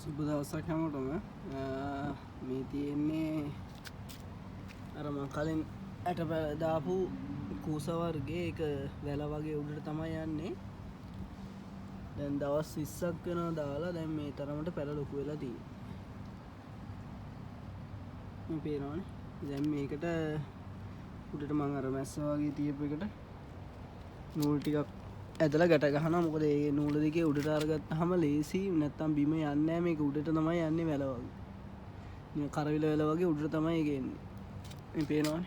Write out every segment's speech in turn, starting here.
සුබ දවසක් හැමෝටම. මේ තියෙන්නේ අර මම කලින් ඇට දාපු කූස වර්ගේ එක වැල වගේ උඩට තමයි යන්නේ. දැන් දවස් 20ක් වෙනවා දාලා. දැන් මේ තරමට පැල ලොකු වෙලා තියෙනවා. මේ පේනවනේ. දැන් මේකට උඩට මම අර මැස්ස වගේ තියපු එකට නූල් ටිකක් ඇදලා ගැට ගහනවා. මොකද ඒ නූල දෙකේ උඩට අරගත්තාම ලේසි නැත්තම් බිම යන්නේ නැහැ. මේක උඩට තමයි යන්නේ වැල වගේ. මේ කරවිල වැල වගේ උඩට තමයි ඒක එන්නේ. මේ පේනවනේ.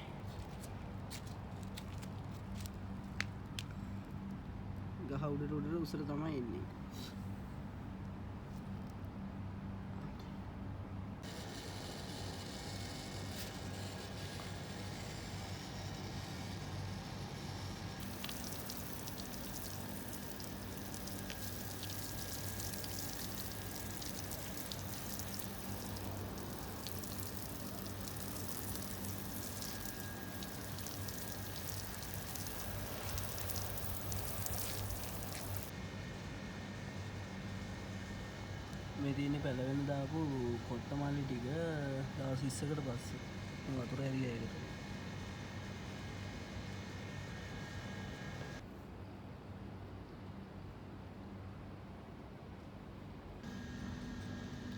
ගහ උඩට උසට තමයි එන්නේ. මේ තියෙන්නේ පැලවෙන දාපු කොත්තමල්ලි ටික දවස් 20කට පස්සේ වතුර ඇරියා ඒකට.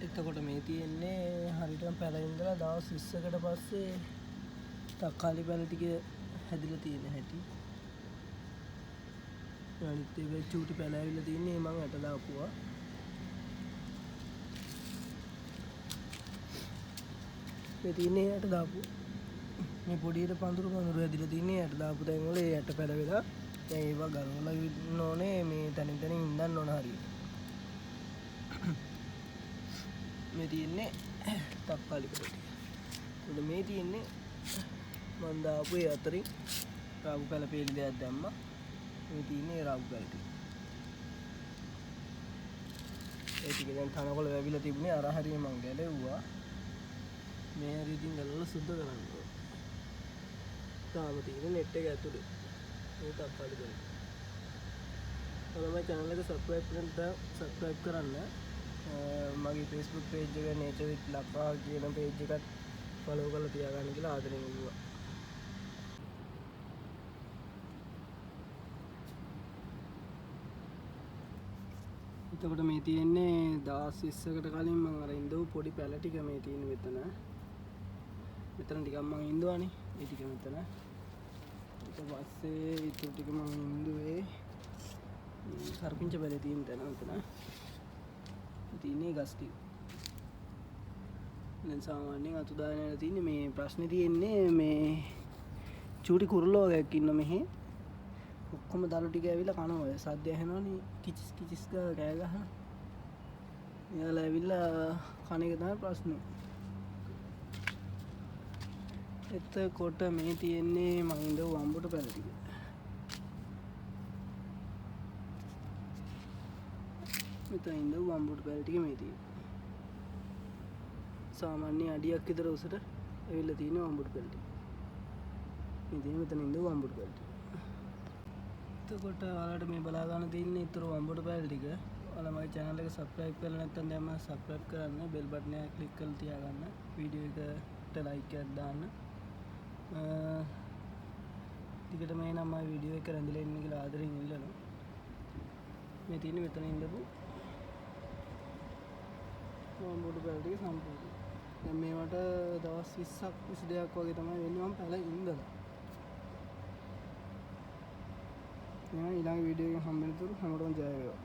එතකොට මේ තියෙන්නේ හරියටම පැලවෙන ඉඳලා දවස් 20කට පස්සේ තක්කාලි පැල ටික හැදිලා තියෙන හැටි. අනිත් එක චූටි පැල ඇවිල්ලා තින්නේ මම ඇට දාපුවා. මේ තියන්නේ ඇට දාපු මේ පොඩියට පඳුරු ඇදලා තින්නේ ඇට දාපු තැන් වල ඒ ඇට පැල වෙලා දැන් ඒවා ගලවලා ඉන්න ඕනේ. මේ තනින් තනින් ඉඳන් ඕන හරියට. මේ තියන්නේ තක්කාලි පැල ටික. උඩ මේ තියන්නේ මම දාපු ඒ අතරින් රාගු පැල පෙළි දෙයක් දැම්මා. මේ තියන්නේ රාගු පැල ටික. ඒ ටික දැන් තනකොළ වැවිලා තිබුණේ අර හරිය මං ගැලෙව්වා. මේ රීතින් ගලවලා සුද්ධ කරන්න ඕනේ. තාම තියෙන net එක ඇතුලේ මේ තක්කාලි බලන්න. ඔයාලා channel එක subscribe කරන්න. මගේ Facebook page එක nature with lapa කියන page එකත් follow කරලා තියාගන්න කියලා ආදරෙන් ඉල්ලුවා. එතකොට මේ තියෙන්නේ දවස් 20කට කලින් මම අර ඉඳපු පොඩි පැල ටික මේ තියෙන්නේ මෙතන. මෙතන ටිකක් මම ඉඳුවානේ. ඒ ටික මෙතන. ඊට පස්සේ ඊට ටික මම ඉඳුවේ සර්පිංච පැලේ තියෙන තැන මෙතන. තියෙන්නේ ගස් ටික. දැන් සාමාන්‍යයෙන් අතු දාගෙන තියෙන්නේ මේ ප්‍රශ්නේ තියෙන්නේ මේ චූටි කුරුල්ලෝ වගේක් ඉන්න මෙහි. ඔක්කොම දළු ටික ඇවිල්ලා කනවා. ඔය සද්ද ඇහෙනවනේ කිචිස් කිචිස් ගාලා කෑ ගහන. එයාලා ඇවිල්ලා කන එක තමයි ප්‍රශ්නේ. එතකොට මේ තියෙන්නේ මං ඉඳපු වම්බුට පැල ටික. මෙතන ඉඳපු වම්බුට පැල ටික මේ තියෙන්නේ. සාමාන්‍ය අඩියක් විතර උසට ඇවිල්ලා තියෙන වම්බුට පැල ටික. මේ තියෙන්නේ මෙතන ඉඳපු වම්බුට පැල ටික. එතකොට ඔයාලට මේ බලා ගන්න තියෙන්නේ ඊතර වම්බුට පැල ටික. ඔයාලා මගේ channel එක subscribe කරලා නැත්නම් දැන්ම subscribe කරන්න. bell button එක click කරලා තියාගන්න. වීඩියෝ එකට like එකක් දාන්න. ටිකට මේ නම් මම වීඩියෝ එක රැඳිලා ඉන්න කියලා ආදරෙන් ඉල්ලනවා. මේ තියෙන්නේ මෙතන ඉඳපු වම්බුට පැල ටික සම්පූර්ණ. දැන් මේවට දවස් 20ක් 22ක් වගේ තමයි වෙන්නේ මම පැල ඉඳලා. ඊළඟ වීඩියෝ එකෙන් හම්බ වෙනතුරු හැමෝටම ජය වේවා.